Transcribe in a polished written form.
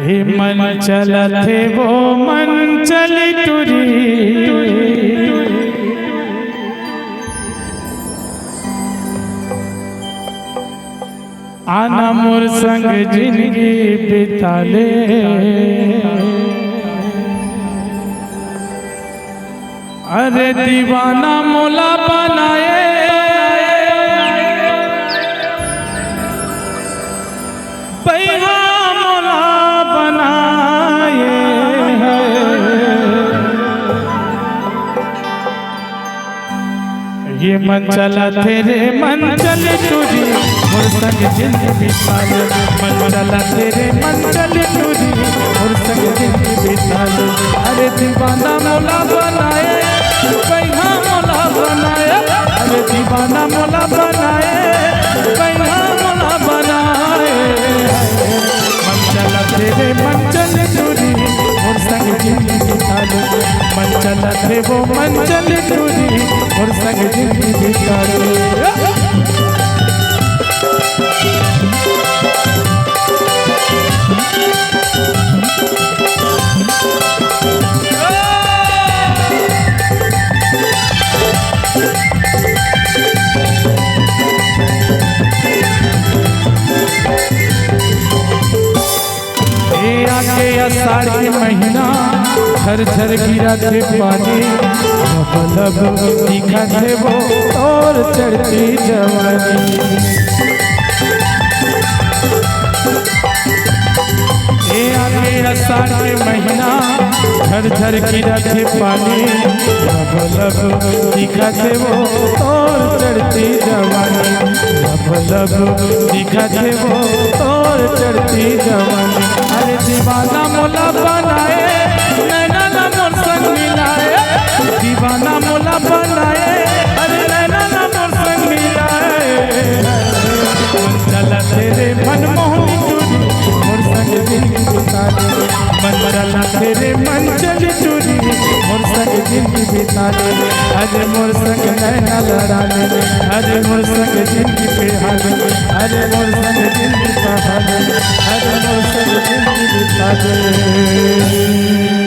हे मन चलत है वो मन चली टुरी, आना मोर संग जिंदगी बिता ले। अरे दीवाना मोला बनाए, पैहा मोला बनाए है। ये मन चला तेरे मन चले टूरी, मोर संग जिंदगी बिता ले। मन चला तेरे मन चले टूरी, मोर संग जिंदगी बिता ले। अरे दीवाना मोला बनाए, पैहा मोला बनाए। अरे दीवाना मोला बनाए, पैहा मोला बनाए। मन चला तेरे मन चले टूरी, मोर संग जिंदगी बिता ले। मन चला थे वो मन चले टूरी, मोर संग जिंदगी बिता ले। आषाढ़ के महीना झर झर गिरा थे पानी, लब तीखा थे वो और चढ़ती जवानी। आषाढ़ के महीना झर झर गिरा थे पानी, लब तीखा थे वो और चढ़ती जवानी। लब तीखा थे वो और चढ़ती जवानी। अरे दीवाना मोला बनाए, नैना ना मोर संग मिलाए। दीवाना मोला बनाए, अरे नैना ना मोर संग मिलाए। मन चला तेरे मन मोहनी टूरी, मोर संग जिंदगी बिता ले। मन चला तेरे मन चली टूरी, मोर संग जिंदगी बिता ले। अरे मोर संग नैना लड़ा ले, अरे मोर संग जिंदगी पे हाल। अरे मोर संग जिंदगी का हाल, अरे मोर संग जिंदगी बिता ले।